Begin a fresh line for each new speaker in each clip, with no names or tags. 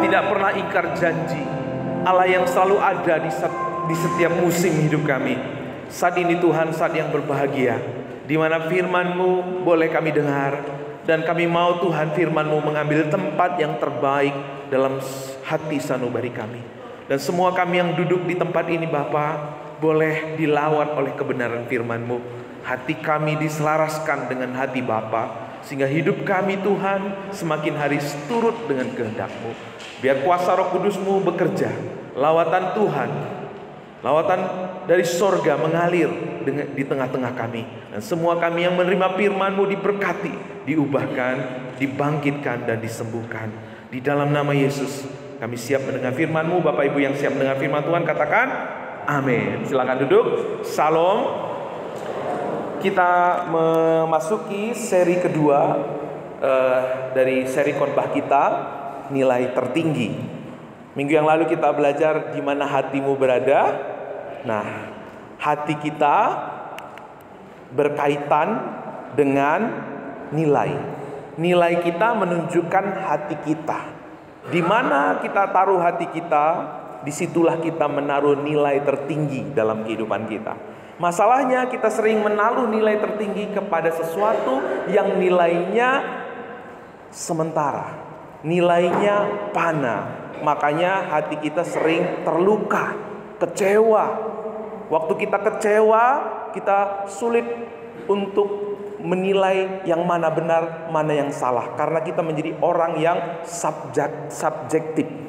tidak pernah ingkar janji, Allah yang selalu ada di setiap musim hidup kami. Saat ini Tuhan, saat yang berbahagia, di mana firman-Mu boleh kami dengar, dan kami mau Tuhan firman-Mu mengambil tempat yang terbaik dalam hati sanubari kami. Dan semua kami yang duduk di tempat ini Bapa, boleh dilawat oleh kebenaran firman-Mu. Hati kami diselaraskan dengan hati Bapa, sehingga hidup kami Tuhan semakin hari turut dengan kehendak-Mu. Biar kuasa Roh Kudus-Mu bekerja, lawatan Tuhan, lawatan dari sorga mengalir di tengah-tengah kami. Dan semua kami yang menerima firman-Mu diberkati, diubahkan, dibangkitkan, dan disembuhkan. Di dalam nama Yesus kami siap mendengar firman-Mu. Bapak Ibu yang siap mendengar firman Tuhan katakan amin. Silakan duduk. Salam. Kita memasuki seri kedua dari seri khotbah kita, nilai tertinggi. Minggu yang lalu kita belajar di mana hatimu berada. Nah, hati kita berkaitan dengan nilai. Nilai kita menunjukkan hati kita. Di mana kita taruh hati kita, disitulah kita menaruh nilai tertinggi dalam kehidupan kita. Masalahnya kita sering menaruh nilai tertinggi kepada sesuatu yang nilainya sementara, nilainya panah. Makanya hati kita sering terluka, kecewa. Waktu kita kecewa, kita sulit untuk menilai yang mana benar, mana yang salah. Karena kita menjadi orang yang subjektif.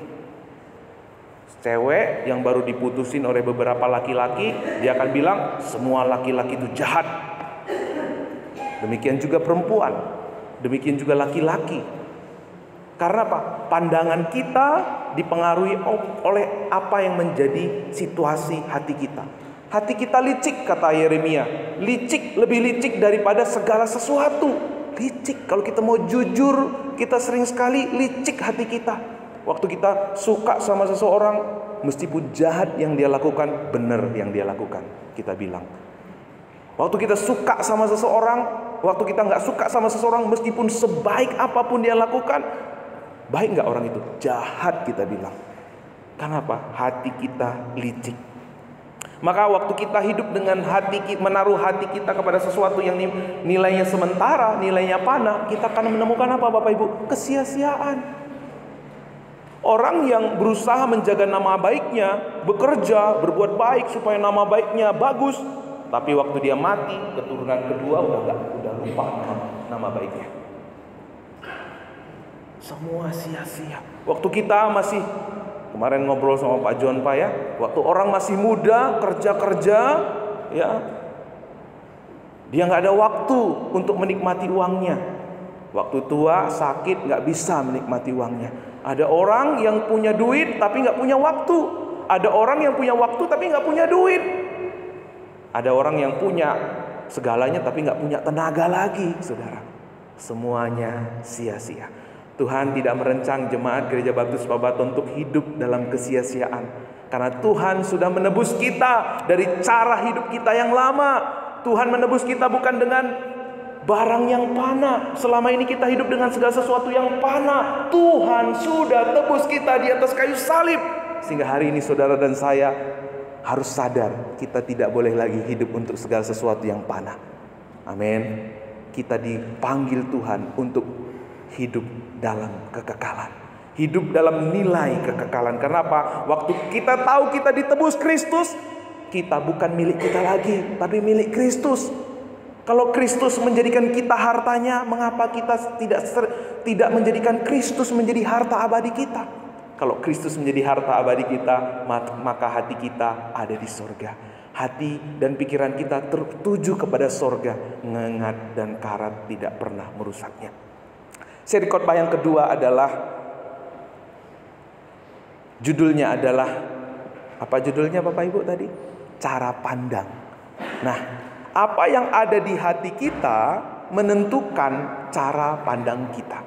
Cewek yang baru diputusin oleh beberapa laki-laki, dia akan bilang semua laki-laki itu jahat. Demikian juga perempuan, demikian juga laki-laki. Karena apa? Pandangan kita dipengaruhi oleh apa yang menjadi situasi hati kita. Hati kita licik, kata Yeremia. Licik, lebih licik daripada segala sesuatu. Licik, kalau kita mau jujur, kita sering sekali licik hati kita. Waktu kita suka sama seseorang, meskipun jahat yang dia lakukan, benar yang dia lakukan, kita bilang. Waktu kita suka sama seseorang, waktu kita nggak suka sama seseorang, meskipun sebaik apapun dia lakukan, baik nggak orang itu? Jahat kita bilang. Kenapa? Hati kita licik. Maka waktu kita hidup dengan hati, menaruh hati kita kepada sesuatu yang nilainya sementara, nilainya panah, kita akan menemukan apa Bapak Ibu? Kesia-siaan. Orang yang berusaha menjaga nama baiknya, bekerja, berbuat baik supaya nama baiknya bagus, tapi waktu dia mati, keturunan kedua udah lupa nama baiknya. Semua sia-sia. Waktu kita masih, kemarin ngobrol sama Pak John Pak ya, waktu orang masih muda, kerja, ya, dia nggak ada waktu untuk menikmati uangnya. Waktu tua, sakit, nggak bisa menikmati uangnya. Ada orang yang punya duit tapi nggak punya waktu. Ada orang yang punya waktu tapi nggak punya duit. Ada orang yang punya segalanya tapi nggak punya tenaga lagi, saudara. Semuanya sia-sia. Tuhan tidak merencang jemaat Gereja Baptis Pabaton untuk hidup dalam kesia-siaan. Karena Tuhan sudah menebus kita dari cara hidup kita yang lama. Tuhan menebus kita bukan dengan barang yang panah. Selama ini kita hidup dengan segala sesuatu yang panah. Tuhan sudah tebus kita di atas kayu salib. Sehingga hari ini saudara dan saya harus sadar, kita tidak boleh lagi hidup untuk segala sesuatu yang panah. Amin. Kita dipanggil Tuhan untuk hidup dalam kekekalan, hidup dalam nilai kekekalan. Kenapa? Waktu kita tahu kita ditebus Kristus, kita bukan milik kita lagi, tapi milik Kristus. Kalau Kristus menjadikan kita hartanya, mengapa kita tidak menjadikan Kristus menjadi harta abadi kita? Kalau Kristus menjadi harta abadi kita, maka hati kita ada di sorga. Hati dan pikiran kita tertuju kepada sorga, ngengat dan karat tidak pernah merusaknya. Seri khotbah yang kedua adalah, judulnya adalah, apa judulnya Bapak Ibu tadi? Cara pandang. Nah, apa yang ada di hati kita menentukan cara pandang kita.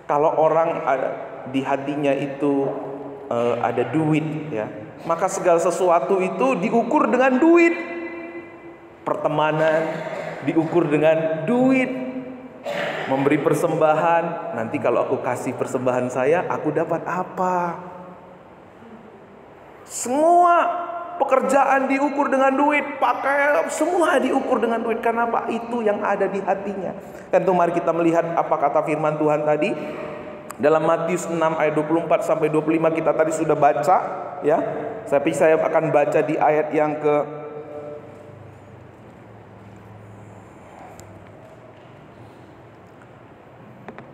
Kalau orang di hatinya itu ada duit, ya, maka segala sesuatu itu diukur dengan duit. Pertemanan diukur dengan duit. memberi persembahan. Nanti kalau aku kasih persembahan saya, aku dapat apa? Semua pekerjaan diukur dengan duit, pakai semua diukur dengan duit. Kenapa? Itu yang ada di hatinya. Tentu mari kita melihat apa kata firman Tuhan tadi dalam Matius 6 ayat 24 sampai 25 kita tadi sudah baca, ya. Tapi saya akan baca di ayat yang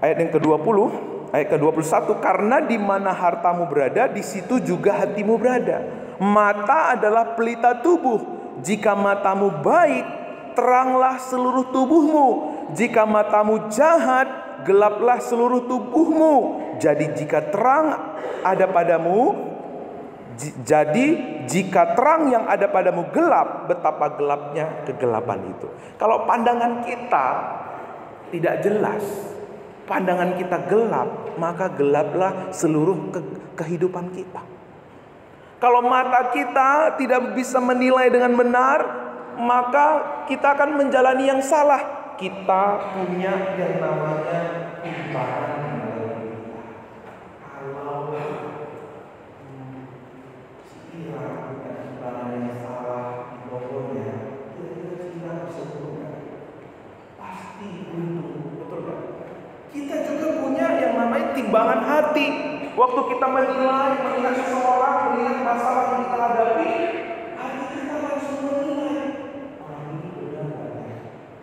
ke-20, ayat ke-21, karena di mana hartamu berada, di situ juga hatimu berada. Mata adalah pelita tubuh. Jika matamu baik, teranglah seluruh tubuhmu. Jika matamu jahat, gelaplah seluruh tubuhmu. Jadi jika terang yang ada padamu gelap, betapa gelapnya kegelapan itu. Kalau pandangan kita tidak jelas, pandangan kita gelap, maka gelaplah seluruh kehidupan kita. Kalau mata kita tidak bisa menilai dengan benar, maka kita akan menjalani yang salah. Kita punya yang namanya timbangan. Kalau timbangan yang salah di pokoknya, kita bisa berubah. Pasti buntu, betul kan? Kita juga punya yang namanya timbangan hati. Waktu kita melihat seseorang, melihat masalah yang kita hadapi, hati kita langsung menilai orang ini benar nggak ya?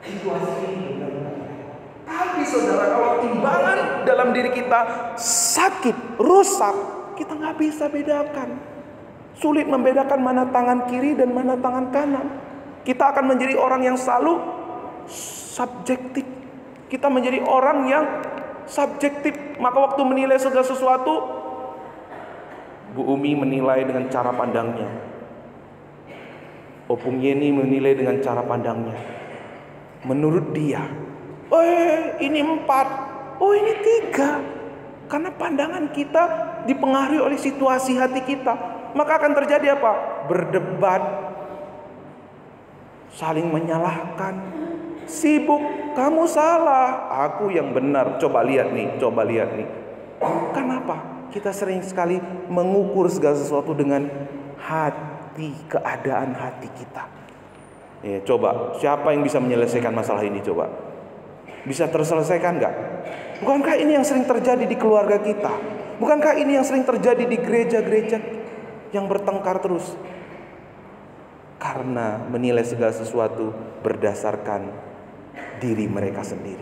Situasi ini benar nggak ya? Tapi saudara, kalau timbangan dalam diri kita sakit, rusak, kita nggak bisa bedakan. Sulit membedakan mana tangan kiri dan mana tangan kanan. Kita akan menjadi orang yang selalu subjektif. Kita menjadi orang yang subjektif. Maka waktu menilai segala sesuatu, Bu Umi menilai dengan cara pandangnya, Opung Yeni menilai dengan cara pandangnya. Menurut dia, oh ini 4, oh ini 3. Karena pandangan kita dipengaruhi oleh situasi hati kita. Maka akan terjadi apa? Berdebat, saling menyalahkan, sibuk, kamu salah, aku yang benar. Coba lihat nih. Kenapa? Kita sering sekali mengukur segala sesuatu dengan hati, keadaan hati kita. Ya, coba, siapa yang bisa menyelesaikan masalah ini? Coba, bisa terselesaikan nggak? Bukankah ini yang sering terjadi di keluarga kita? Bukankah ini yang sering terjadi di gereja-gereja yang bertengkar terus? Karena menilai segala sesuatu berdasarkan diri mereka sendiri.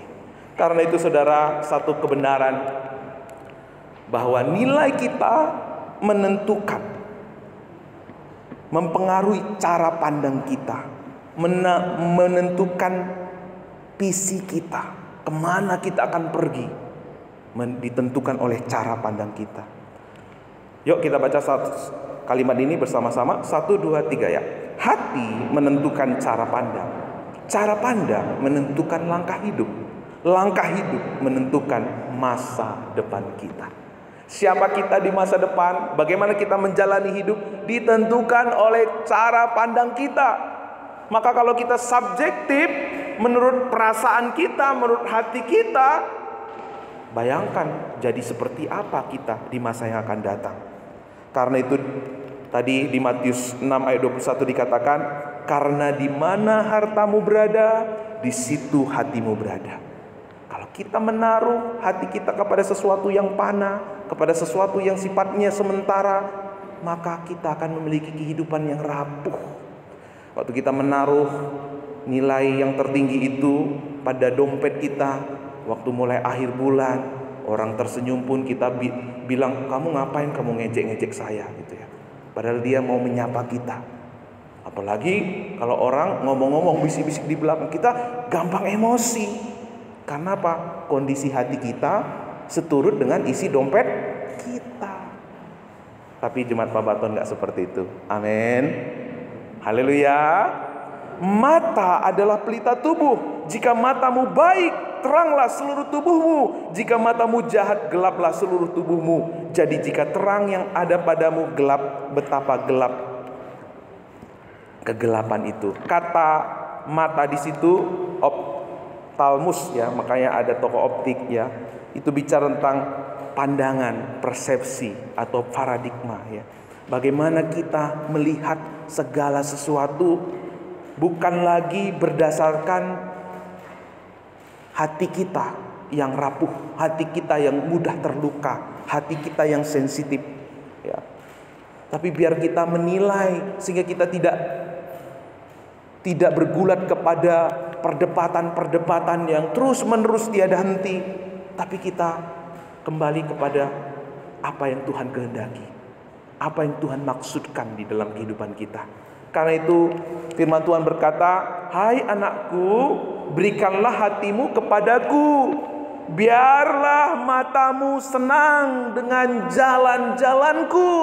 Karena itu saudara, satu kebenaran bahwa nilai kita menentukan, mempengaruhi cara pandang kita, menentukan visi kita, kemana kita akan pergi, ditentukan oleh cara pandang kita. Yuk kita baca satu kalimat ini bersama-sama. 1, 2, 3 ya. Hati menentukan cara pandang. Cara pandang menentukan langkah hidup. Langkah hidup menentukan masa depan kita. Siapa kita di masa depan, bagaimana kita menjalani hidup, ditentukan oleh cara pandang kita. Maka kalau kita subjektif, menurut perasaan kita, menurut hati kita, bayangkan jadi seperti apa kita di masa yang akan datang. Karena itu tadi di Matius 6 ayat 21 dikatakan, karena di mana hartamu berada, di situ hatimu berada. Kalau kita menaruh hati kita kepada sesuatu yang fana, kepada sesuatu yang sifatnya sementara, maka kita akan memiliki kehidupan yang rapuh. Waktu kita menaruh nilai yang tertinggi itu pada dompet kita, waktu mulai akhir bulan, orang tersenyum pun kita bilang, kamu ngapain kamu ngejek-ngejek saya gitu ya. Padahal dia mau menyapa kita. Apalagi kalau orang ngomong-ngomong bisik-bisik di belakang kita, gampang emosi. Karena apa? Kondisi hati kita seturut dengan isi dompet kita. Tapi jemaat Pabaton gak seperti itu. Amin. Haleluya. Mata adalah pelita tubuh. Jika matamu baik, teranglah seluruh tubuhmu. Jika matamu jahat, gelaplah seluruh tubuhmu. Jadi jika terang yang ada padamu gelap, betapa gelap kegelapan itu. Kata mata di situ optalmus ya, makanya ada toko optik ya. Itu bicara tentang pandangan, persepsi atau paradigma ya. Bagaimana kita melihat segala sesuatu bukan lagi berdasarkan hati kita yang rapuh, hati kita yang mudah terluka, hati kita yang sensitif ya. Tapi biar kita menilai sehingga kita tidak bergulat kepada perdebatan-perdebatan yang terus-menerus tiada henti, tapi kita kembali kepada apa yang Tuhan kehendaki, apa yang Tuhan maksudkan di dalam kehidupan kita. Karena itu firman Tuhan berkata, "Hai anakku, berikanlah hatimu kepadaku, biarlah matamu senang dengan jalan-jalanku."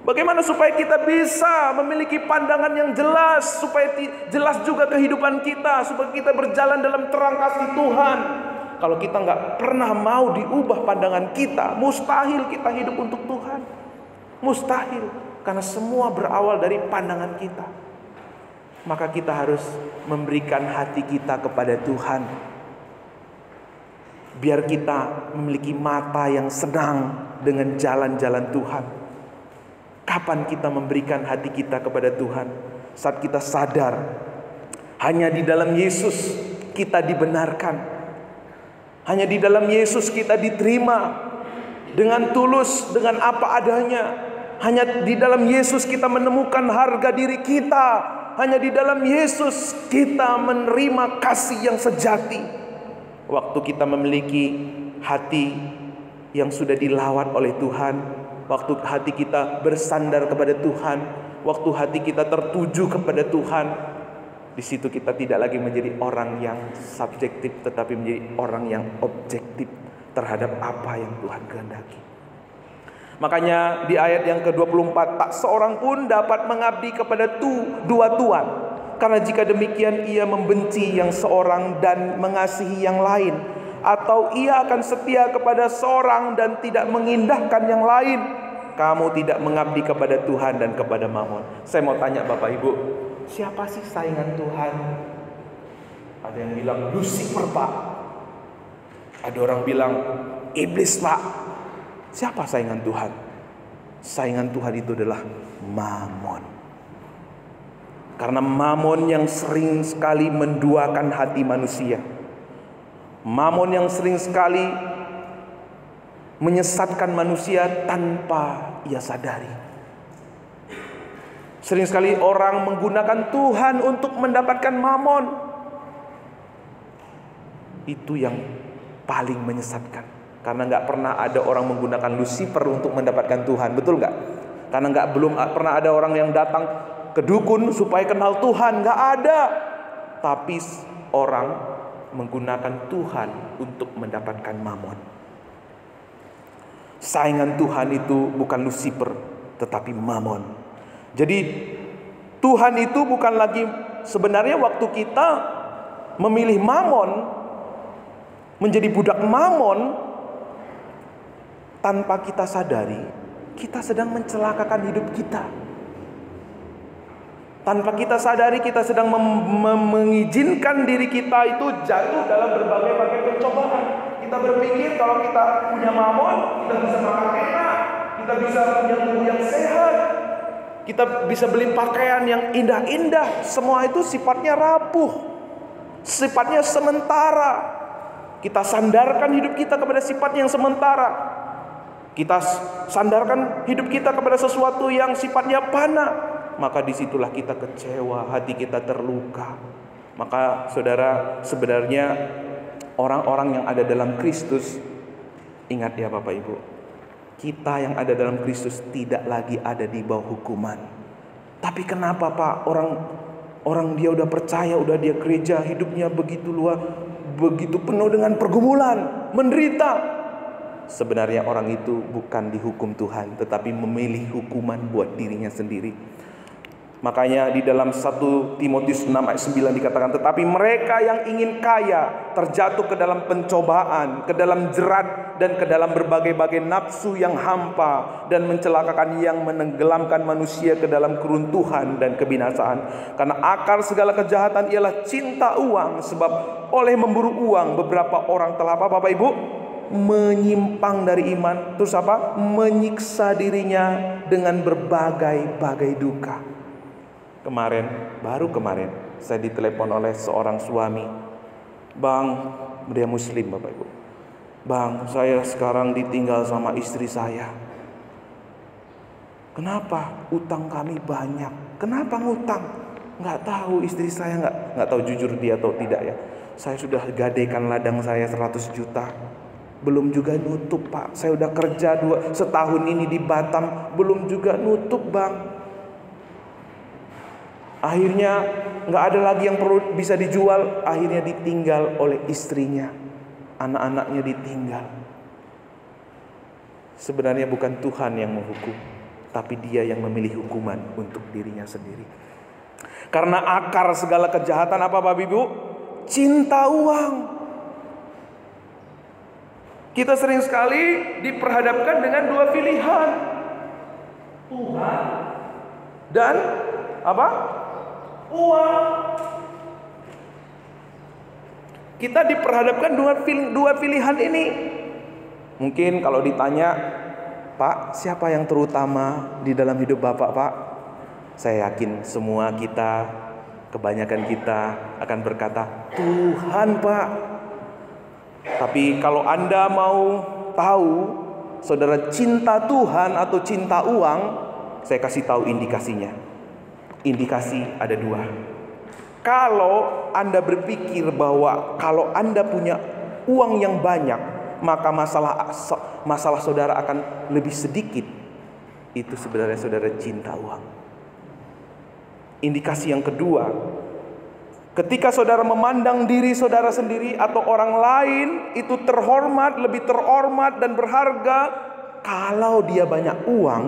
Bagaimana supaya kita bisa memiliki pandangan yang jelas, supaya jelas juga kehidupan kita, supaya kita berjalan dalam terang kasih Tuhan. Kalau kita nggak pernah mau diubah pandangan kita, mustahil kita hidup untuk Tuhan. Mustahil, karena semua berawal dari pandangan kita. Maka kita harus memberikan hati kita kepada Tuhan, biar kita memiliki mata yang senang dengan jalan-jalan Tuhan. Kapan kita memberikan hati kita kepada Tuhan? Saat kita sadar hanya di dalam Yesus kita dibenarkan, hanya di dalam Yesus kita diterima dengan tulus, dengan apa adanya. Hanya di dalam Yesus kita menemukan harga diri kita. Hanya di dalam Yesus kita menerima kasih yang sejati. Waktu kita memiliki hati yang sudah dilawat oleh Tuhan, waktu hati kita bersandar kepada Tuhan, waktu hati kita tertuju kepada Tuhan, di situ kita tidak lagi menjadi orang yang subjektif, tetapi menjadi orang yang objektif terhadap apa yang Tuhan kehendaki. Makanya di ayat yang ke-24, tak seorang pun dapat mengabdi kepada dua tuan, karena jika demikian ia membenci yang seorang dan mengasihi yang lain, atau ia akan setia kepada seorang dan tidak mengindahkan yang lain. Kamu tidak mengabdi kepada Tuhan dan kepada Mamon. Saya mau tanya Bapak Ibu, siapa sih saingan Tuhan? Ada yang bilang Lucifer Pak, ada orang bilang iblis Pak. Siapa saingan Tuhan? Saingan Tuhan itu adalah Mamon. Karena Mamon yang sering sekali menduakan hati manusia, Mamon yang sering sekali menyesatkan manusia tanpa ia sadari. Sering sekali orang menggunakan Tuhan untuk mendapatkan Mamon. Itu yang paling menyesatkan. Karena gak pernah ada orang menggunakan Lucifer untuk mendapatkan Tuhan. Betul gak? Karena belum pernah ada orang yang datang ke dukun supaya kenal Tuhan. Gak ada. Tapi orang menggunakan Tuhan untuk mendapatkan Mamon. Saingan Tuhan itu bukan Lucifer, tetapi Mamon. Jadi Tuhan itu bukan lagi, sebenarnya waktu kita memilih Mamon, menjadi budak Mamon, tanpa kita sadari, kita sedang mencelakakan hidup kita. Tanpa kita sadari, kita sedang mengizinkan diri kita itu jatuh dalam berbagai-bagai pencobaan. Kita berpikir kalau kita punya Mamon, kita bisa makan enak, kita bisa punya tubuh yang sehat, kita bisa beli pakaian yang indah-indah. Semua itu sifatnya rapuh, sifatnya sementara. Kita sandarkan hidup kita kepada sifat yang sementara. Kita sandarkan hidup kita kepada sesuatu yang sifatnya fana. Maka disitulah kita kecewa, hati kita terluka. Maka saudara, sebenarnya orang-orang yang ada dalam Kristus, ingat ya Bapak Ibu, kita yang ada dalam Kristus tidak lagi ada di bawah hukuman. Tapi kenapa Pak, orang dia udah percaya, udah dia gereja, hidupnya begitu luar, begitu penuh dengan pergumulan, menderita. Sebenarnya orang itu bukan dihukum Tuhan, tetapi memilih hukuman buat dirinya sendiri. Makanya di dalam 1 Timotius 6 ayat 9 dikatakan, tetapi mereka yang ingin kaya terjatuh ke dalam pencobaan, ke dalam jerat, dan ke dalam berbagai-bagai nafsu yang hampa, dan mencelakakan yang menenggelamkan manusia ke dalam keruntuhan dan kebinasaan. Karena akar segala kejahatan ialah cinta uang, sebab oleh memburu uang beberapa orang telah apa Bapak Ibu? Menyimpang dari iman. Terus apa? Menyiksa dirinya dengan berbagai-bagai duka. Baru kemarin saya ditelepon oleh seorang suami. Bang, dia muslim Bapak Ibu. Bang, saya sekarang ditinggal sama istri saya. Kenapa? Utang kami banyak. Kenapa ngutang? Nggak tahu, istri saya nggak tahu jujur dia atau tidak ya. Saya sudah gadaikan ladang saya 100 juta. Belum juga nutup Pak. Saya udah kerja setahun ini di Batam, belum juga nutup Bang. Akhirnya nggak ada lagi yang perlu bisa dijual. Akhirnya ditinggal oleh istrinya, anak-anaknya ditinggal. Sebenarnya bukan Tuhan yang menghukum, tapi dia yang memilih hukuman untuk dirinya sendiri. Karena akar segala kejahatan apa Bapak Ibu? Cinta uang. Kita sering sekali diperhadapkan dengan dua pilihan, Tuhan dan apa? Uang. Kita diperhadapkan dua pilihan ini. Mungkin kalau ditanya, Pak, siapa yang terutama di dalam hidup Bapak, Pak? Saya yakin semua kita, kebanyakan kita akan berkata, Tuhan, Pak. Tapi kalau Anda mau tahu, saudara cinta Tuhan atau cinta uang, saya kasih tahu indikasinya. Indikasi ada dua. Kalau Anda berpikir bahwa kalau Anda punya uang yang banyak, maka masalah saudara akan lebih sedikit. Itu sebenarnya saudara cinta uang. Indikasi yang kedua, ketika saudara memandang diri saudara sendiri atau orang lain itu terhormat, lebih terhormat dan berharga, kalau dia banyak uang,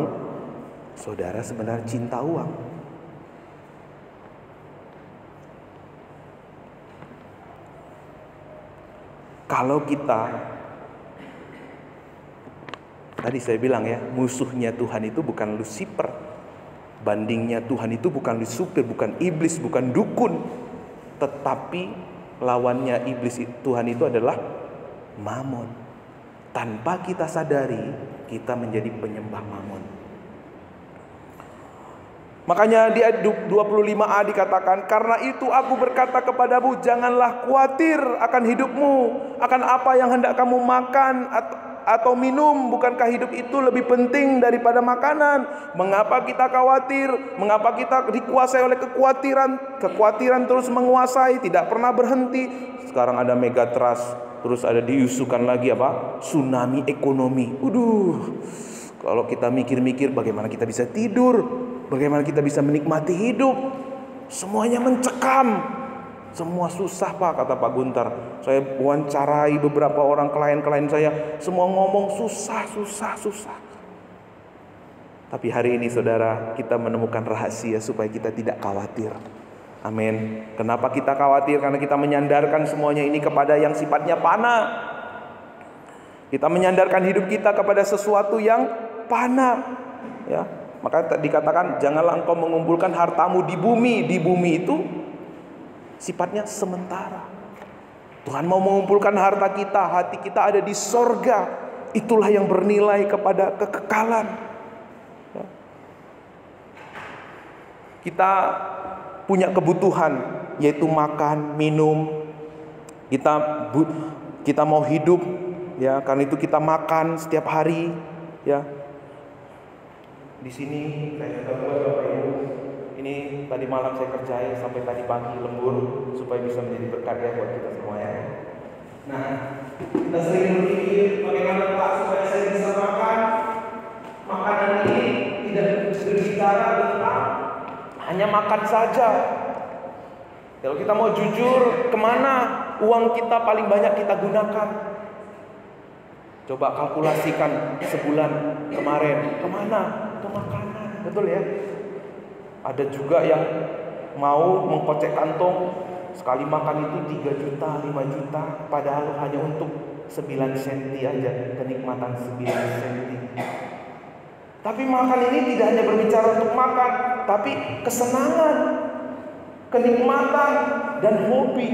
saudara sebenarnya cinta uang. Kalau kita, tadi saya bilang ya, musuhnya Tuhan itu bukan Lucifer, bandingnya Tuhan itu bukan Lucifer, bukan iblis, bukan dukun, tetapi lawannya iblis Tuhan itu adalah Mamon. Tanpa kita sadari, kita menjadi penyembah Mamon. Makanya di ayat 25a dikatakan, karena itu aku berkata kepadamu, janganlah khawatir akan hidupmu, akan apa yang hendak kamu makan atau minum. Bukankah hidup itu lebih penting daripada makanan? Mengapa kita khawatir? Mengapa kita dikuasai oleh kekhawatiran? Kekhawatiran terus menguasai, tidak pernah berhenti. Sekarang ada megatrust, terus ada diusukan lagi apa? Tsunami ekonomi. Kalau kita mikir-mikir bagaimana kita bisa tidur, bagaimana kita bisa menikmati hidup, semuanya mencekam, semua susah Pak, kata Pak Guntar. Saya wawancarai beberapa orang klien-klien saya, semua ngomong susah. Tapi hari ini saudara, kita menemukan rahasia supaya kita tidak khawatir. Amin. Kenapa kita khawatir? Karena kita menyandarkan semuanya ini kepada yang sifatnya fana. Kita menyandarkan hidup kita kepada sesuatu yang fana, ya. Maka dikatakan, janganlah engkau mengumpulkan hartamu di bumi. Di bumi itu sifatnya sementara. Tuhan mau mengumpulkan harta kita, hati kita ada di sorga. Itulah yang bernilai kepada kekekalan. Ya. Kita punya kebutuhan, yaitu makan, minum. Kita mau hidup, ya, karena itu kita makan setiap hari, ya. Di sini saya sudah buat Bapak Ibu. Ini tadi malam saya kerjain sampai tadi pagi lembur supaya bisa menjadi berkat ya buat kita semuanya. Nah, kita sering berpikir bagaimana Pak supaya saya bisa makan. Makanan ini tidak berbicara tentang hanya makan saja. Kalau kita mau jujur, kemana uang kita paling banyak kita gunakan? Coba kalkulasikan sebulan kemarin, kemana? Untuk makanan, betul ya? Ada juga yang mau mengkocek kantong, sekali makan itu 3 juta, 5 juta, padahal hanya untuk 9 senti aja, kenikmatan 9 senti. Tapi makan ini tidak hanya berbicara untuk makan, tapi kesenangan, kenikmatan, dan hobi.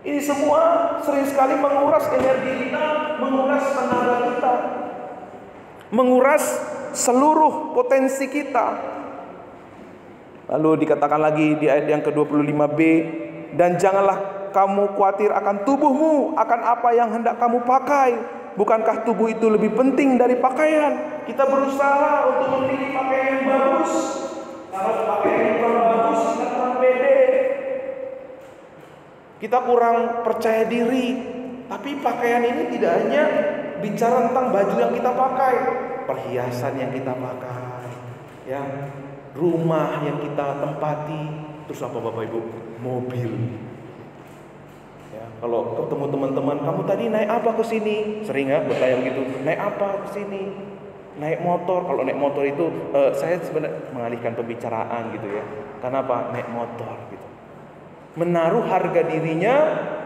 Ini semua sering sekali menguras energi kita, menguras tenaga kita, menguras seluruh potensi kita. Lalu dikatakan lagi di ayat yang ke-25b, dan janganlah kamu khawatir akan tubuhmu, akan apa yang hendak kamu pakai. Bukankah tubuh itu lebih penting dari pakaian? Kita berusaha untuk memilih pakaian yang bagus. Kalau pakaian yang kurang bagus, kita kurang pede, kita kurang percaya diri. Tapi pakaian ini tidak hanya bicara tentang baju yang kita pakai, perhiasan yang kita pakai, ya, rumah yang kita tempati, terus apa Bapak Ibu? Mobil. Ya, kalau ketemu teman-teman, kamu tadi naik apa ke sini? Sering ya bertanya begitu. Naik apa ke sini? Naik motor. Kalau naik motor itu saya sebenarnya mengalihkan pembicaraan gitu ya. Karena apa? Naik motor gitu. Menaruh harga dirinya,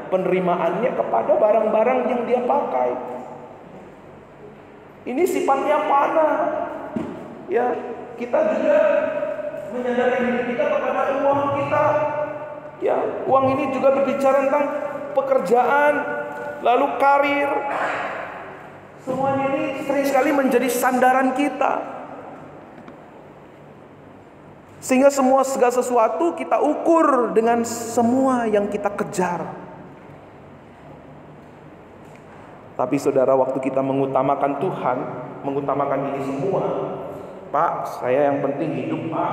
penerimaannya kepada barang-barang yang dia pakai. Ini sifatnya panah. Ya, kita juga menyadarkan diri kita kepada uang kita. Ya, uang ini juga berbicara tentang pekerjaan, lalu karir. Semuanya ini sering sekali menjadi sandaran kita. Sehingga segala sesuatu kita ukur dengan semua yang kita kejar. Tapi saudara, waktu kita mengutamakan Tuhan, mengutamakan ini semua, Pak, saya yang penting hidup, Pak.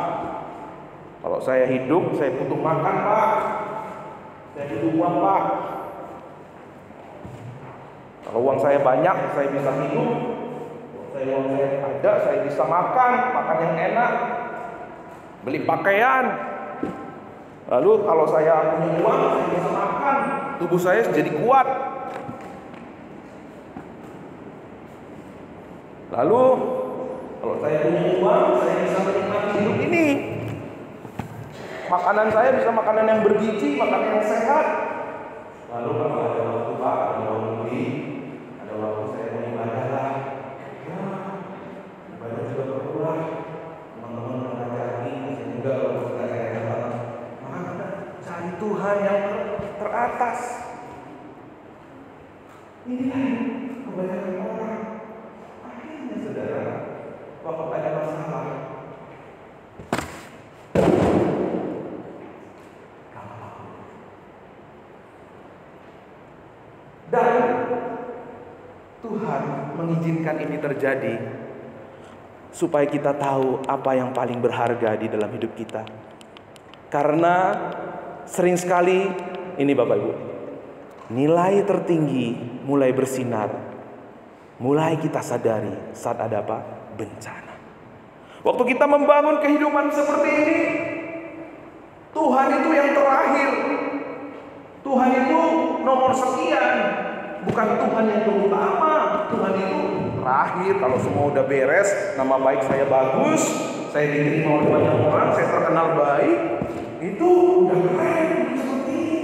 Kalau saya hidup, saya butuh makan, Pak. Saya butuh uang, Pak. Kalau uang saya banyak, saya bisa hidup. Kalau uang saya ada, saya bisa makan yang enak, beli pakaian. Lalu kalau saya punya uang, saya bisa makan, tubuh saya jadi kuat. Lalu kalau saya punya uang, saya bisa menikmati hidup ini. Makanan saya bisa makanan yang bergizi, makanan yang sehat. Lalu kalau ada waktu Pak, ada waktu beli, ada waktu saya beribadah lah. Ya, ibadah juga berkurang. Teman-teman mengajar ini, saya juga kalau sudah saya dapat. Maka kita cari Tuhan yang teratas. Inilah kebanyakan orang. Akhirnya saudara, waktu ada masalah, dan Tuhan mengizinkan ini terjadi supaya kita tahu apa yang paling berharga di dalam hidup kita. Karena sering sekali ini Bapak Ibu, nilai tertinggi mulai bersinar, mulai kita sadari saat ada apa? Bencana. Waktu kita membangun kehidupan seperti ini, Tuhan itu yang terakhir. Tuhan itu nomor sekian, bukan Tuhan yang terutama. Tuhan itu terakhir. Kalau semua udah beres, nama baik saya bagus, saya diterima oleh banyak orang, saya terkenal baik, itu udah keren seperti ini.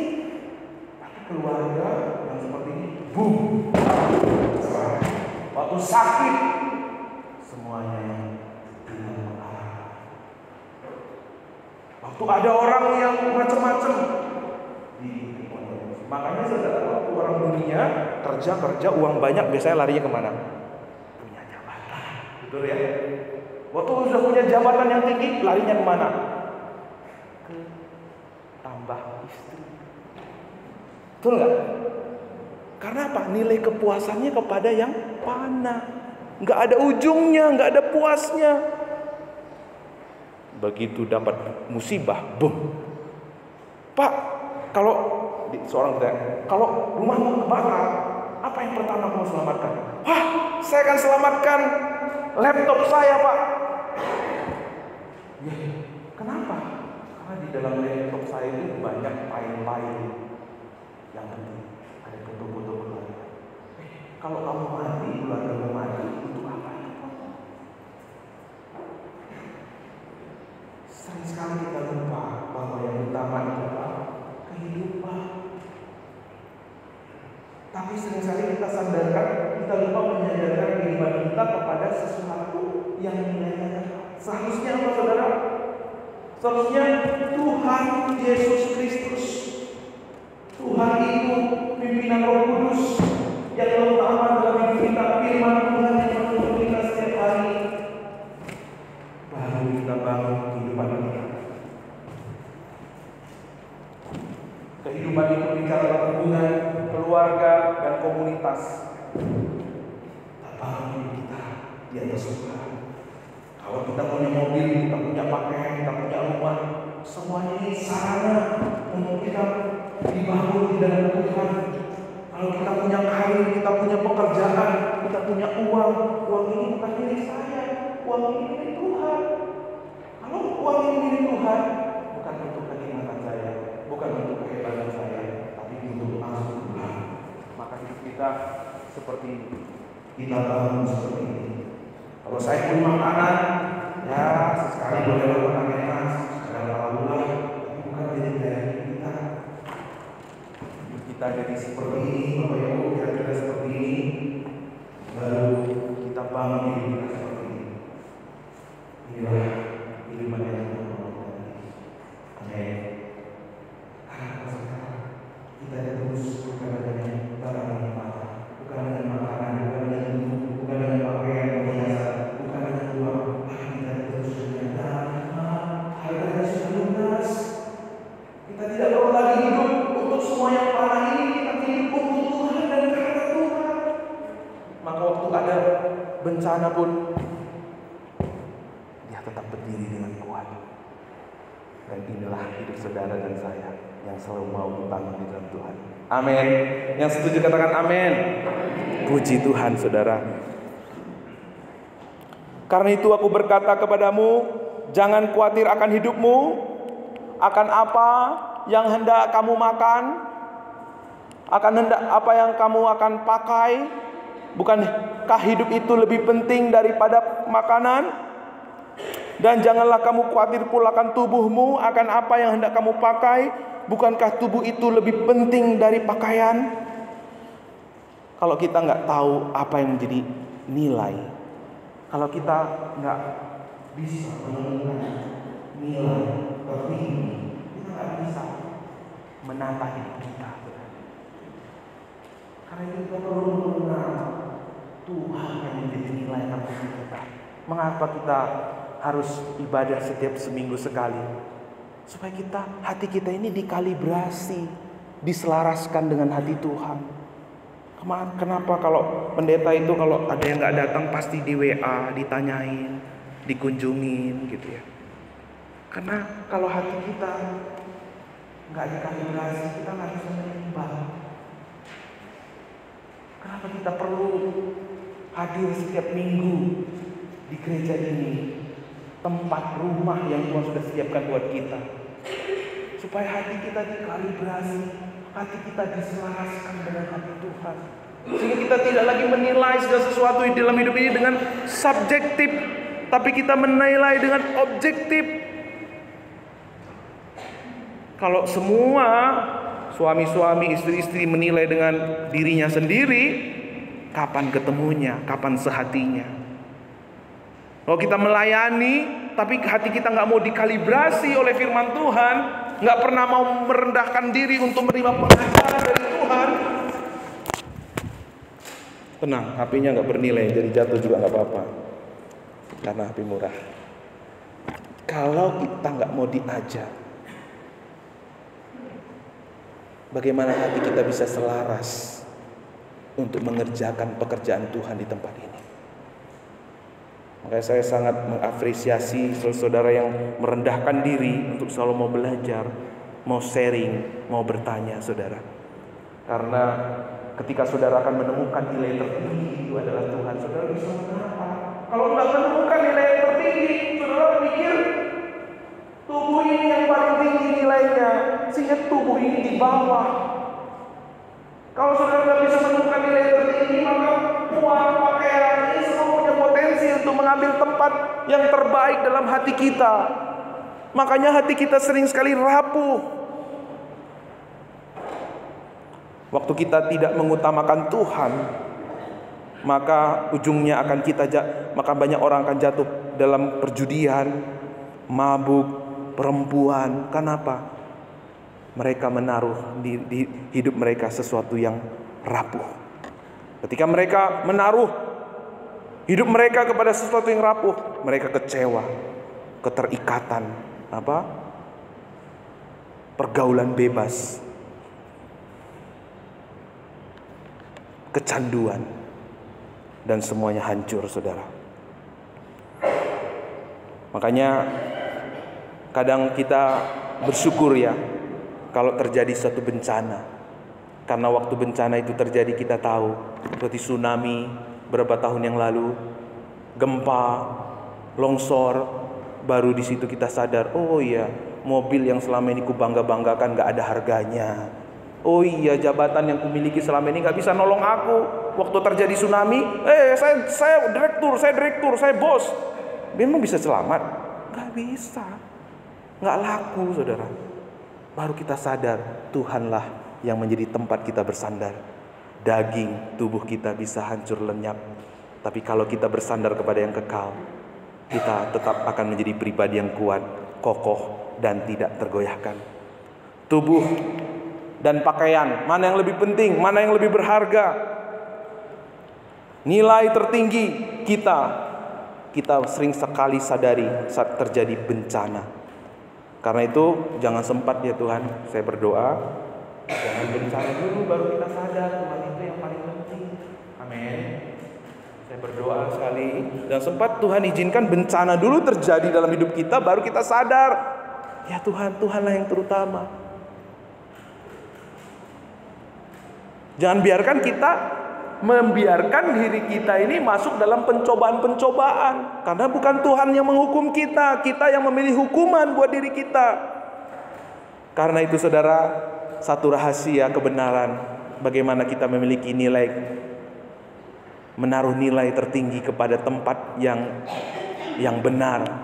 Tapi keluarga yang seperti ini, boom, waktu sakit, semuanya yang tidak mengarah. Waktu ada orang yang macam-macam, makanya saudara, waktu orang dunia kerja uang banyak, biasanya larinya kemana? Punya jabatan, betul ya? Waktu sudah punya jabatan yang tinggi, larinya kemana? Ke tambah istri, betul nggak? Karena apa? Nilai kepuasannya kepada yang panah, nggak ada ujungnya, nggak ada puasnya. Begitu dapat musibah, boom. Pak, kalau seorang bertanya, kalau rumahmu kebakar, apa yang pertama kamu selamatkan? Wah, saya akan selamatkan laptop saya, Pak. Ya, kenapa? Karena di dalam laptop saya itu banyak file-file yang penting, ada foto-foto keluarga. Kalau kamu mati, keluargamu mati, untuk apa itu? Sering sekali kita lupa bahwa yang utama adalah kehidupan. Tapi sering sekali kita sadarkan, kita lupa menyadarkan kehidupan kita kepada sesuatu yang nilainya. Seharusnya apa, saudara? Seharusnya Tuhan Yesus Kristus, Tuhan itu pimpinan Roh Kudus yang utama dalam hidup kita, firman Tuhan yang menuntun kita setiap hari. Baru kita bangun kehidupan kita. Kehidupan itu bicara hubungan keluarga dan komunitas. Kita bangun kita di atas Tuhan. Kalau kita punya mobil, kita punya pakaian, kita punya rumah, semuanya ini sarana untuk kita dibangun di dalam Tuhan. Kalau kita punya karir, kita punya pekerjaan, kita punya uang ini bukan milik saya, uang ini milik Tuhan. Kalau uang ini milik Tuhan, bukan untuk kenikmatan saya, bukan untuk kehebatan saya, tapi untuk maksud Tuhan. Maka hidup kita seperti ini, kita bangun seperti ini. Kalau saya punya makanan, ya sesekali boleh makan enak, sesekali lalu, tapi bukan jadi gaya kita. Kita jadi seperti ini, Bapak Ibu, kira-kira seperti ini, baru kita bangun hidup kita seperti ini. Inilah kehidupan yang kita bangun. Amin. Karena sekarang kita terus bukan dengan barang yang mahal, bukan dengan makanan, bukan dengan tubuh, bukan dengan pakaian perhiasan, bukan dengan uang, tapi kita terus dengan dharma, harganya sudah lunas. Kita tidak perlu lagi hidup untuk semua yang parah ini, kita hidup untuk Tuhan dan karena Tuhan. Maka waktu ada bencana pun, dia tetap berdiri dengan kuat. Dan inilah hidup saudara dan saya yang selalu mau dibangun di dalam Tuhan. Amin. Yang setuju katakan amin. Puji Tuhan, saudara. Karena itu aku berkata kepadamu, jangan khawatir akan hidupmu, akan apa yang hendak kamu makan, akan hendak apa yang kamu akan pakai. Bukankah hidup itu lebih penting daripada makanan? Dan janganlah kamu khawatir pula akan tubuhmu, akan apa yang hendak kamu pakai. Bukankah tubuh itu lebih penting dari pakaian? Kalau kita nggak tahu apa yang menjadi nilai, kalau kita nggak bisa menemukan nilai tertinggi, kita nggak bisa menata hidup kita. Karena itu kita perlu mengenal Tuhan yang menjadi nilai tertinggi kita. Mengapa kita harus ibadah setiap seminggu sekali? Supaya hati kita ini dikalibrasi, diselaraskan dengan hati Tuhan. Kenapa kalau pendeta itu kalau ada yang nggak datang pasti di WA, ditanyain, dikunjungin gitu ya? Karena kalau hati kita nggak dikalibrasi, kita nggak bisa menyembah. Kenapa kita perlu hadir setiap minggu di gereja ini, tempat rumah yang Tuhan sudah siapkan buat kita, supaya hati kita dikalibrasi, hati kita diselaraskan dengan hati Tuhan, sehingga kita tidak lagi menilai segala sesuatu di dalam hidup ini dengan subjektif, tapi kita menilai dengan objektif. Kalau semua suami-suami, istri-istri menilai dengan dirinya sendiri, kapan ketemunya, kapan sehatinya? Kalau kita melayani, tapi hati kita nggak mau dikalibrasi oleh firman Tuhan, nggak pernah mau merendahkan diri untuk menerima pengajaran dari Tuhan, tenang, HP-nya nggak bernilai, jadi jatuh juga nggak apa-apa, karena HP murah. Kalau kita nggak mau diajar, bagaimana hati kita bisa selaras untuk mengerjakan pekerjaan Tuhan di tempat ini? Makanya saya sangat mengapresiasi saudara yang merendahkan diri untuk selalu mau belajar, mau sharing, mau bertanya, saudara. Karena ketika saudara akan menemukan nilai tertinggi itu adalah Tuhan, saudara bisa mengapa? Kalau nggak menemukan nilai tertinggi, saudara pikir tubuh ini yang paling tinggi nilainya, sehingga tubuh ini di bawah. Kalau saudara nggak bisa menemukan nilai tertinggi, maka uang, pakaian ini semua punya potensi untuk mengambil tempat yang terbaik dalam hati kita. Makanya hati kita sering sekali rapuh. Waktu kita tidak mengutamakan Tuhan, maka ujungnya maka banyak orang akan jatuh dalam perjudian, mabuk, perempuan. Kenapa? Mereka menaruh di hidup mereka sesuatu yang rapuh. Ketika mereka menaruh hidup mereka kepada sesuatu yang rapuh, mereka kecewa, keterikatan, pergaulan bebas, kecanduan, dan semuanya hancur, saudara. Makanya kadang kita bersyukur ya kalau terjadi suatu bencana. Karena waktu bencana itu terjadi kita tahu, seperti tsunami beberapa tahun yang lalu, gempa, longsor, baru di situ kita sadar, oh iya, mobil yang selama ini ku bangga-banggakan gak ada harganya. Oh iya, jabatan yang kumiliki selama ini gak bisa nolong aku. Waktu terjadi tsunami, saya direktur, saya bos. Memang bisa selamat? Gak bisa. Gak laku, saudara. Baru kita sadar, Tuhanlah yang menjadi tempat kita bersandar. Daging tubuh kita bisa hancur lenyap, tapi kalau kita bersandar kepada yang kekal, kita tetap akan menjadi pribadi yang kuat, kokoh, dan tidak tergoyahkan. Tubuh dan pakaian, mana yang lebih penting, mana yang lebih berharga? Nilai tertinggi kita sering sekali sadari saat terjadi bencana. Karena itu jangan sempat ya Tuhan, saya berdoa, jangan bencana dulu baru kita sadar Tuhan itu yang paling penting. Amin. Saya berdoa sekali, dan sempat Tuhan izinkan bencana dulu terjadi dalam hidup kita, baru kita sadar, ya Tuhan, Tuhanlah yang terutama. Jangan biarkan kita membiarkan diri kita ini masuk dalam pencobaan-pencobaan. Karena bukan Tuhan yang menghukum kita, kita yang memilih hukuman buat diri kita. Karena itu saudara, satu rahasia kebenaran bagaimana kita memiliki nilai, menaruh nilai tertinggi kepada tempat yang benar.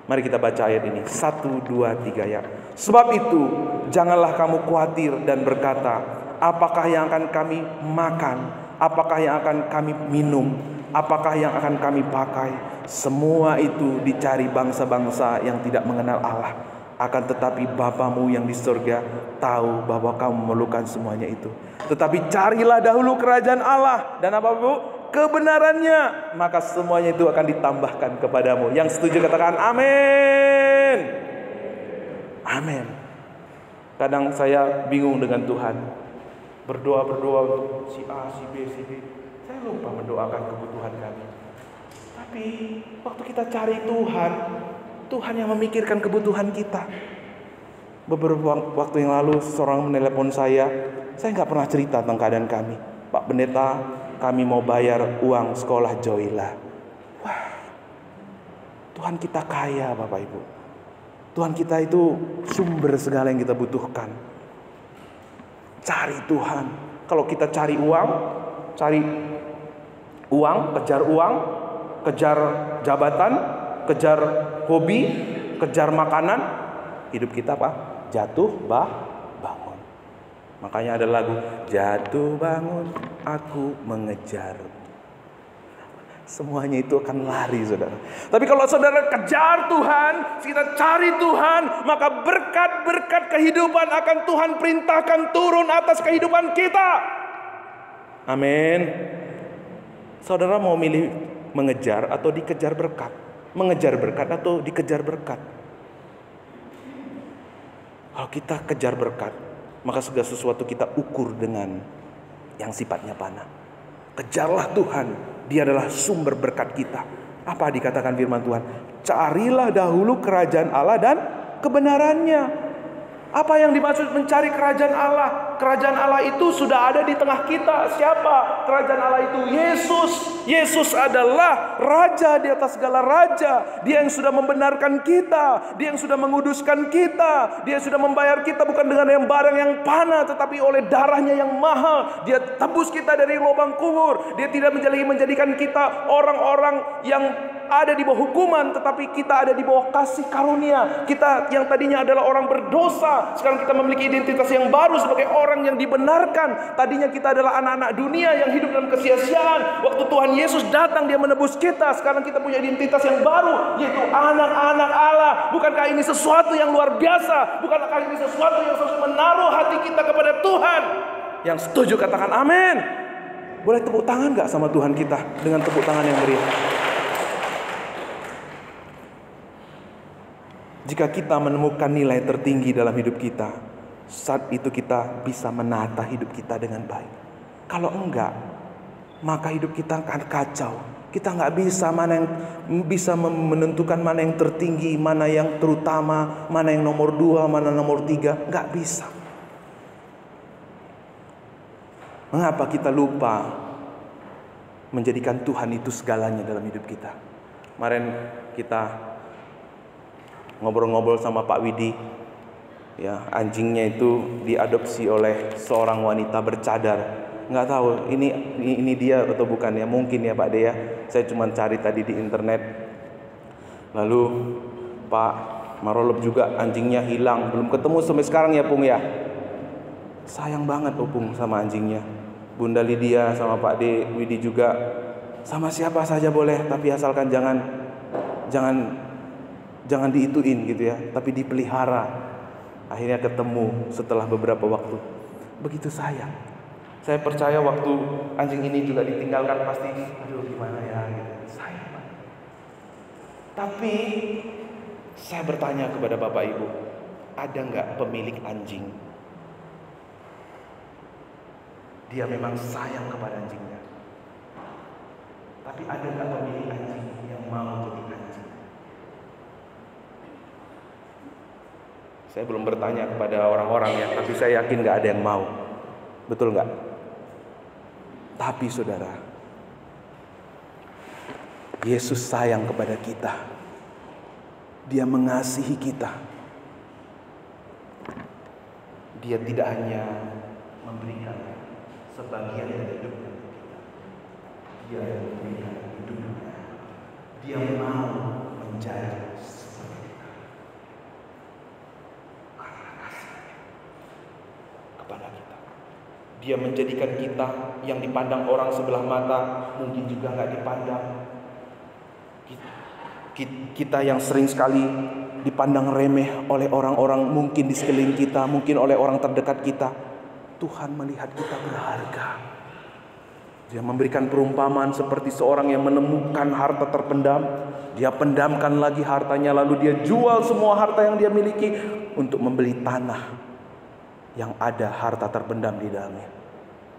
Mari kita baca ayat ini, 1, 2, 3 ya. Sebab itu janganlah kamu khawatir dan berkata, apakah yang akan kami makan? Apakah yang akan kami minum? Apakah yang akan kami pakai? Semua itu dicari bangsa-bangsa yang tidak mengenal Allah. Akan tetapi Bapamu yang di surga tahu bahwa kamu memerlukan semuanya itu. Tetapi carilah dahulu kerajaan Allah dan apa Bu? Kebenarannya, maka semuanya itu akan ditambahkan kepadamu. Yang setuju katakan amin. Amin. Kadang saya bingung dengan Tuhan. Berdoa untuk si A, si B. Saya lupa mendoakan kebutuhan kami. Tapi waktu kita cari Tuhan, Tuhan yang memikirkan kebutuhan kita. Beberapa waktu yang lalu seorang menelepon saya nggak pernah cerita tentang keadaan kami. Pak Pendeta, kami mau bayar uang sekolah Joyla. Wah, Tuhan kita kaya Bapak Ibu. Tuhan kita itu sumber segala yang kita butuhkan. Cari Tuhan. Kalau kita cari uang, kejar jabatan, kejar hobi, kejar makanan, hidup kita apa? Jatuh bangun. Makanya ada lagu, jatuh bangun aku mengejar. Semuanya itu akan lari saudara. Tapi kalau saudara kejar Tuhan, kita cari Tuhan, maka berkat-berkat kehidupan akan Tuhan perintahkan turun atas kehidupan kita. Amin. Saudara mau milih mengejar atau dikejar berkat? Mengejar berkat atau dikejar berkat? Kalau kita kejar berkat, maka segala sesuatu kita ukur dengan yang sifatnya panah. Kejarlah Tuhan, Dia adalah sumber berkat kita. Apa dikatakan firman Tuhan? Carilah dahulu kerajaan Allah dan kebenarannya. Apa yang dimaksud mencari kerajaan Allah? Kerajaan Allah itu sudah ada di tengah kita. Siapa? Kerajaan Allah itu Yesus. Yesus adalah Raja di atas segala raja. Dia yang sudah membenarkan kita. Dia yang sudah menguduskan kita. Dia sudah membayar kita bukan dengan yang barang yang panah, tetapi oleh darahnya yang mahal. Dia tebus kita dari lubang kubur. Dia tidak menjadikan kita orang-orang yang ada di bawah hukuman, tetapi kita ada di bawah kasih karunia. Kita yang tadinya adalah orang berdosa, sekarang kita memiliki identitas yang baru sebagai orang yang dibenarkan. Tadinya kita adalah anak-anak dunia yang hidup dalam kesia-siaan. Waktu Tuhan Yesus datang, Dia menebus kita. Sekarang kita punya identitas yang baru, yaitu anak-anak Allah. Bukankah ini sesuatu yang luar biasa? Bukankah ini sesuatu yang harus menaruh hati kita kepada Tuhan? Yang setuju katakan amin. Boleh tepuk tangan gak sama Tuhan kita dengan tepuk tangan yang meriah? Jika kita menemukan nilai tertinggi dalam hidup kita, saat itu kita bisa menata hidup kita dengan baik. Kalau enggak, maka hidup kita akan kacau. Kita nggak bisa menentukan mana yang tertinggi, mana yang terutama, mana yang nomor 2, mana nomor 3. Nggak bisa. Mengapa kita lupa menjadikan Tuhan itu segalanya dalam hidup kita? Kemarin kita ngobrol-ngobrol sama Pak Widi. Ya, anjingnya itu diadopsi oleh seorang wanita bercadar. Nggak tahu ini dia atau bukan ya, mungkin ya Pak De ya. Saya cuma cari tadi di internet. Lalu Pak Marolop juga anjingnya hilang, belum ketemu sampai sekarang ya Pung ya. Sayang banget Pung sama anjingnya. Bunda Lydia sama Pak De Widi juga, sama siapa saja boleh, tapi asalkan jangan diituin gitu ya, tapi dipelihara. Akhirnya ketemu setelah beberapa waktu. Begitu sayang. Saya percaya waktu anjing ini juga ditinggalkan pasti, aduh gimana ya gitu. Sayang banget. Tapi saya bertanya kepada Bapak Ibu, ada nggak pemilik anjing? Dia memang sayang kepada anjingnya. Tapi ada nggak pemilik anjing yang mau jadi anjing? Saya belum bertanya kepada orang-orang ya, tapi saya yakin nggak ada yang mau. Betul nggak? Tapi saudara, Yesus sayang kepada kita. Dia mengasihi kita. Dia tidak hanya memberikan sebagian dari hidupnya kita. Dia memberikan hidupnya. Dia mau menjadi seperti kita karena kasihnya kepada kita. Dia menjadikan kita yang dipandang orang sebelah mata mungkin juga nggak dipandang. Kita yang sering sekali dipandang remeh oleh orang-orang mungkin di sekeliling kita, mungkin oleh orang terdekat kita. Tuhan melihat kita berharga. Dia memberikan perumpamaan seperti seorang yang menemukan harta terpendam. Dia pendamkan lagi hartanya, lalu dia jual semua harta yang dia miliki untuk membeli tanah yang ada harta terpendam di dalamnya.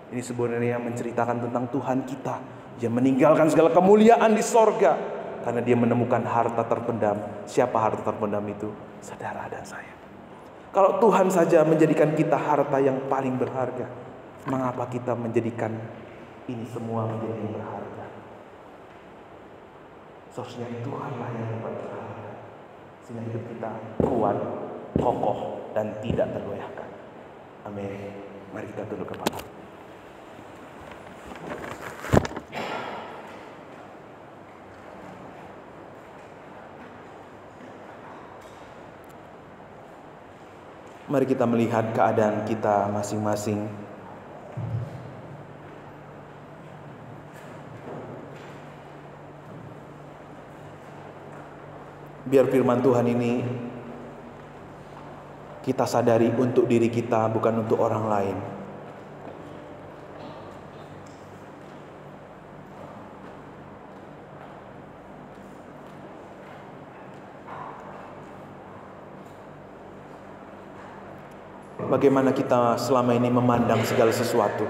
Ini sebenarnya menceritakan tentang Tuhan kita yang meninggalkan segala kemuliaan di sorga karena dia menemukan harta terpendam. Siapa harta terpendam itu? Saudara dan saya. Kalau Tuhan saja menjadikan kita harta yang paling berharga, mengapa kita menjadikan ini semua menjadi yang berharga? Seharusnya Tuhanlah yang berharga, sehingga hidup kita kuat, kokoh, dan tidak tergoyahkan. Amin. Mari kita tunduk kepala. Mari kita melihat keadaan kita masing-masing. Biar firman Tuhan ini kita sadari untuk diri kita, bukan untuk orang lain. Bagaimana kita selama ini memandang segala sesuatu?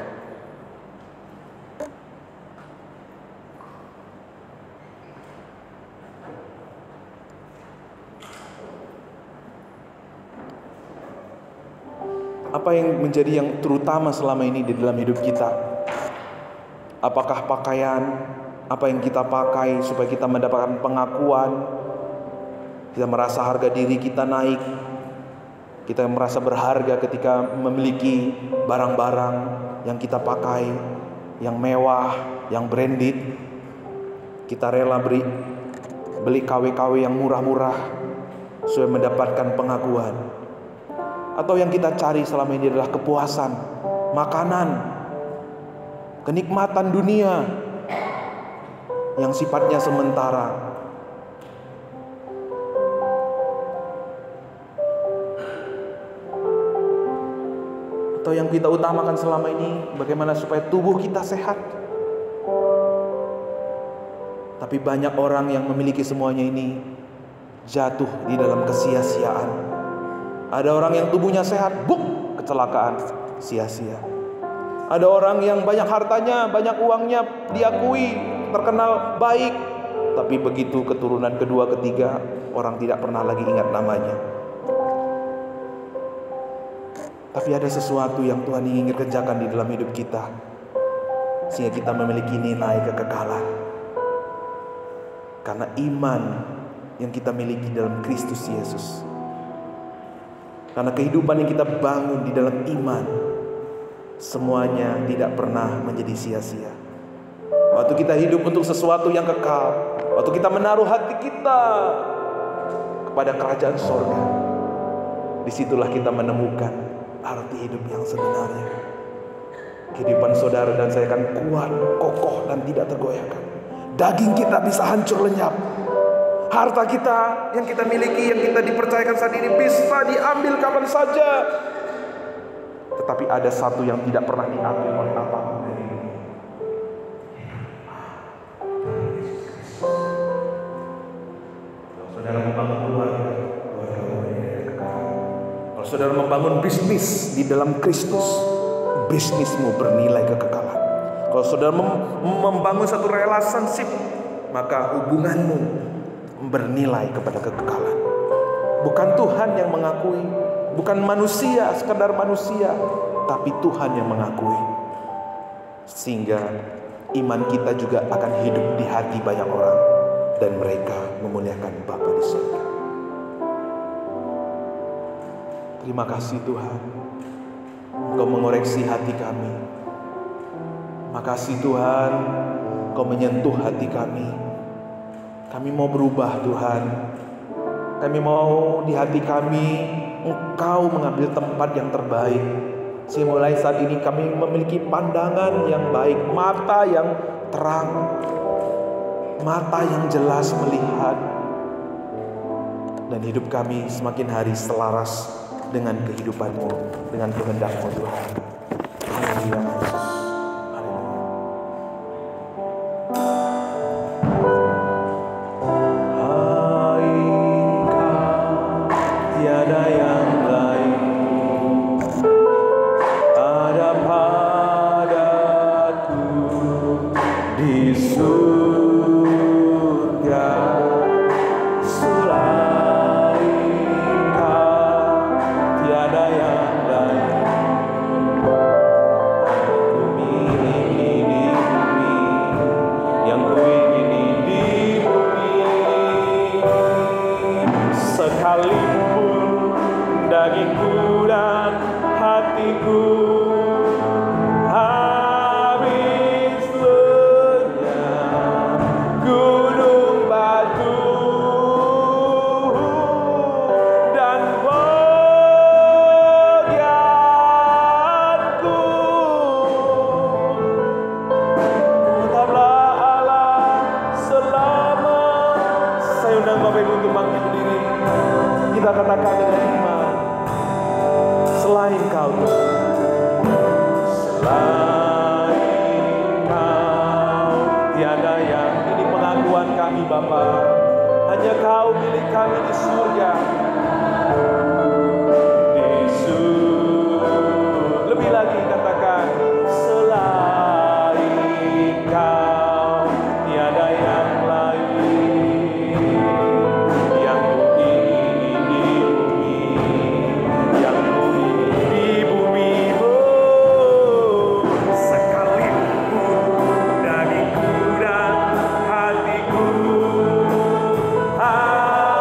Apa yang menjadi yang terutama selama ini di dalam hidup kita? Apakah pakaian? Apa yang kita pakai supaya kita mendapatkan pengakuan? Kita merasa harga diri kita naik. Kita merasa berharga ketika memiliki barang-barang yang kita pakai, yang mewah, yang branded. Kita rela beri beli KW-KW yang murah-murah supaya mendapatkan pengakuan. Atau yang kita cari selama ini adalah kepuasan, makanan, kenikmatan dunia yang sifatnya sementara. Atau yang kita utamakan selama ini bagaimana supaya tubuh kita sehat. Tapi banyak orang yang memiliki semuanya ini jatuh di dalam kesia-siaan. Ada orang yang tubuhnya sehat, kecelakaan, sia-sia. Ada orang yang banyak hartanya, banyak uangnya, diakui, terkenal baik, tapi begitu keturunan kedua, ketiga, orang tidak pernah lagi ingat namanya. Tapi ada sesuatu yang Tuhan ingin kerjakan di dalam hidup kita, sehingga kita memiliki nilai kekekalan. Karena iman yang kita miliki dalam Kristus Yesus. Karena kehidupan yang kita bangun di dalam iman, semuanya tidak pernah menjadi sia-sia. Waktu kita hidup untuk sesuatu yang kekal, waktu kita menaruh hati kita kepada kerajaan sorga, disitulah kita menemukan arti hidup yang sebenarnya. Kehidupan saudara dan saya akan kuat, kokoh, dan tidak tergoyahkan. Daging kita bisa hancur lenyap. Harta kita yang kita miliki, yang kita dipercayakan saat ini bisa diambil kapan saja. Tetapi ada satu yang tidak pernah diambil oleh apapun dari ini. Kalau saudara membangun keluarga kekal. Kalau saudara membangun bisnis di dalam Kristus, bisnismu bernilai kekekalan. Kalau saudara membangun satu relationship, maka hubunganmu bernilai kepada kekekalan. Bukan Tuhan yang mengakui, bukan manusia, sekadar manusia, tapi Tuhan yang mengakui. Sehingga iman kita juga akan hidup di hati banyak orang, dan mereka memuliakan Bapa di surga. Terima kasih Tuhan, Engkau mengoreksi hati kami. Makasih Tuhan, Engkau menyentuh hati kami. Kami mau berubah Tuhan. Kami mau di hati kami Engkau mengambil tempat yang terbaik. Sehingga mulai saat ini kami memiliki pandangan yang baik, mata yang terang, mata yang jelas melihat, dan hidup kami semakin hari selaras dengan kehidupan-Mu, dengan kehendak-Mu Tuhan. Haleluya.
Ah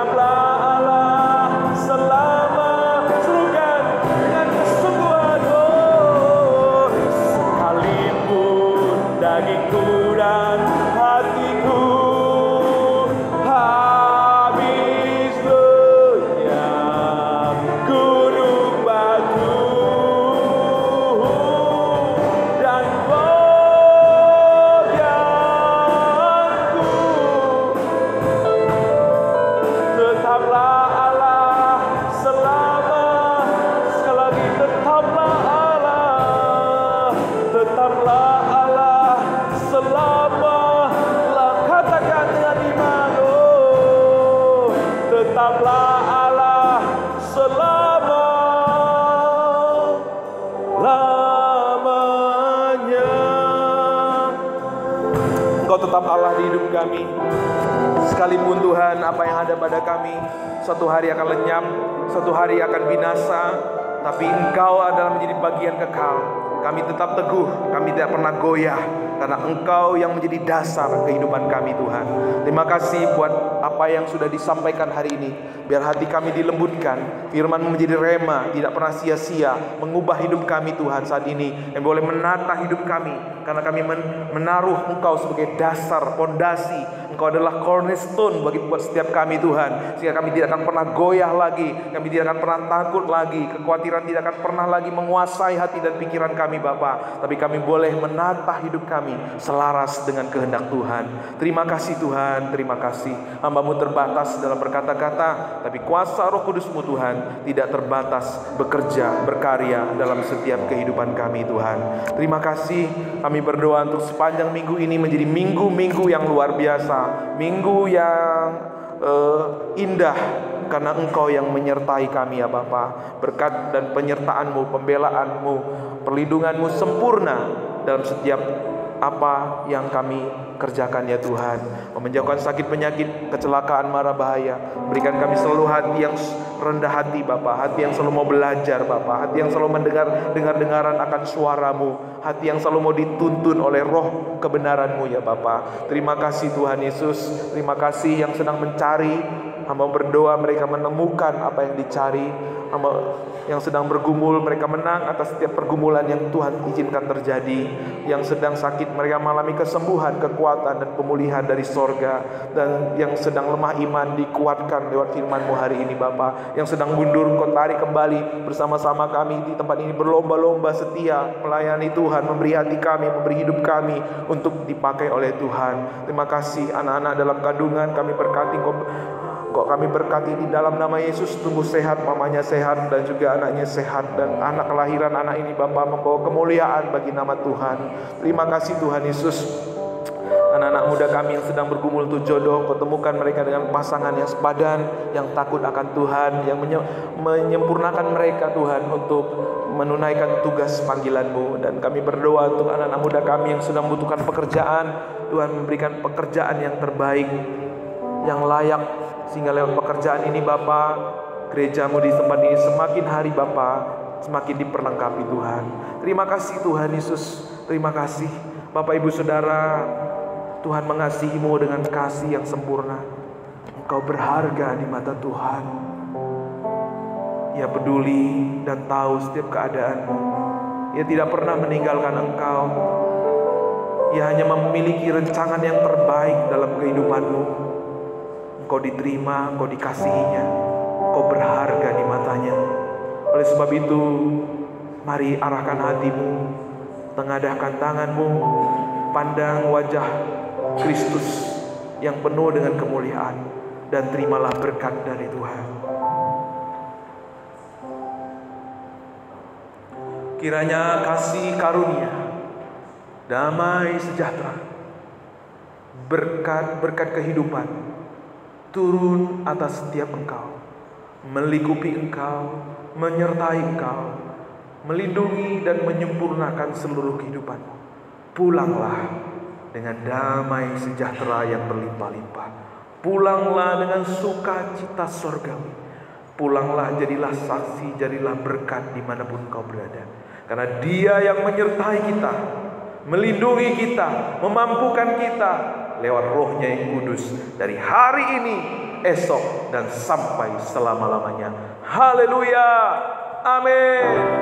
Tetaplah Allah selama, serukan dengan kesungguhan. Oh, sekalipun dagingku dan hatiku habis lenyap gunung batu dan goyangku, tetaplah Allah selama, sekali lagi tetaplah Allah, tetaplah Allah selama, katakan dengan iman, oh, tetaplah Allah selama lamanya. Engkau tetap Allah di hidup kami. Sekalipun Tuhan apa yang ada pada kami suatu hari akan lenyap, suatu hari akan binasa, tapi Engkau adalah menjadi bagian kekal. Kami tetap teguh, kami tidak pernah goyah, karena Engkau yang menjadi dasar kehidupan kami, Tuhan. Terima kasih buat apa yang sudah disampaikan hari ini. Biar hati kami dilembutkan, firman menjadi rema, tidak pernah sia-sia, mengubah hidup kami, Tuhan, saat ini. Yang boleh menata hidup kami, karena kami menaruh Engkau sebagai dasar, fondasi. Engkau adalah cornerstone bagi buat setiap kami, Tuhan. Sehingga kami tidak akan pernah goyah lagi, kami tidak akan pernah takut lagi, kekhawatiran tidak akan pernah lagi menguasai hati dan pikiran kami, Bapa. Tapi kami boleh menata hidup kami selaras dengan kehendak Tuhan. Terima kasih, Tuhan, terima kasih. Hamba-Mu terbatas dalam berkata-kata, tapi kuasa Roh Kudus-Mu, Tuhan, tidak terbatas bekerja, berkarya dalam setiap kehidupan kami, Tuhan. Terima kasih. Kami berdoa untuk sepanjang minggu ini menjadi minggu-minggu yang luar biasa, minggu yang indah, karena Engkau yang menyertai kami, ya Bapa. Berkat dan penyertaan-Mu, pembelaan-Mu, perlindungan-Mu sempurna dalam setiap apa yang kami kerjakan, ya Tuhan. Menjauhkan sakit, penyakit, kecelakaan, mara bahaya. Berikan kami selalu hati yang rendah hati, Bapa. Hati yang selalu mau belajar, Bapa. Hati yang selalu dengar-dengaran akan suara-Mu. Hati yang selalu mau dituntun oleh roh kebenaran-Mu, ya Bapa. Terima kasih, Tuhan Yesus. Terima kasih yang sedang mencari. Hamba berdoa mereka menemukan apa yang dicari. Hamba yang sedang bergumul, mereka menang atas setiap pergumulan yang Tuhan izinkan terjadi. Yang sedang sakit, mereka mengalami kesembuhan, kekuatan dan pemulihan dari sorga. Dan yang sedang lemah iman dikuatkan lewat firman-Mu hari ini, Bapa. Yang sedang mundur, Engkau tarik kembali bersama-sama kami di tempat ini, berlomba-lomba setia melayani Tuhan, memberi hati kami, memberi hidup kami untuk dipakai oleh Tuhan. Terima kasih. Anak-anak dalam kandungan kami berkati, Kok kami berkati di dalam nama Yesus, tumbuh sehat, mamanya sehat dan juga anaknya sehat, dan anak kelahiran anak ini, Bapa, membawa kemuliaan bagi nama Tuhan. Terima kasih, Tuhan Yesus. Anak-anak muda kami yang sedang bergumul untuk jodoh, Kau temukan mereka dengan pasangan yang sepadan, yang takut akan Tuhan, yang menyempurnakan mereka, Tuhan, untuk menunaikan tugas panggilan-Mu. Dan kami berdoa untuk anak-anak muda kami yang sedang membutuhkan pekerjaan, Tuhan memberikan pekerjaan yang terbaik, yang layak, sehingga lewat pekerjaan ini, Bapa, gereja-Mu di tempat ini semakin hari, Bapa, semakin diperlengkapi, Tuhan. Terima kasih, Tuhan Yesus. Terima kasih, Bapak, Ibu, Saudara. Tuhan mengasihi-Mu dengan kasih yang sempurna. Engkau berharga di mata Tuhan. Ia peduli dan tahu setiap keadaan-Mu. Ia tidak pernah meninggalkan Engkau. Ia hanya memiliki rencangan yang terbaik dalam kehidupan-Mu. Engkau diterima, Engkau dikasihinya, Engkau berharga di matanya. Oleh sebab itu, mari arahkan hatimu, tengadahkan tanganmu, pandang wajah Kristus yang penuh dengan kemuliaan, dan terimalah berkat dari Tuhan. Kiranya kasih karunia, damai sejahtera, berkat kehidupan turun atas setiap engkau, melingkupi engkau, menyertai engkau, melindungi dan menyempurnakan seluruh kehidupanmu. Pulanglah dengan damai sejahtera yang berlimpah-limpah. Pulanglah dengan sukacita surgawi. Pulanglah, jadilah saksi, jadilah berkat dimanapun engkau berada. Karena Dia yang menyertai kita, melindungi kita, memampukan kita lewat Roh-Nya yang kudus, dari hari ini esok, dan sampai selama-lamanya. Haleluya. Amin.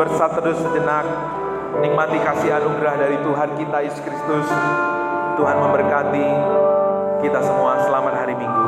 Bersatu sejenak, nikmati kasih anugerah dari Tuhan kita Yesus Kristus. Tuhan memberkati kita semua. Selamat hari Minggu.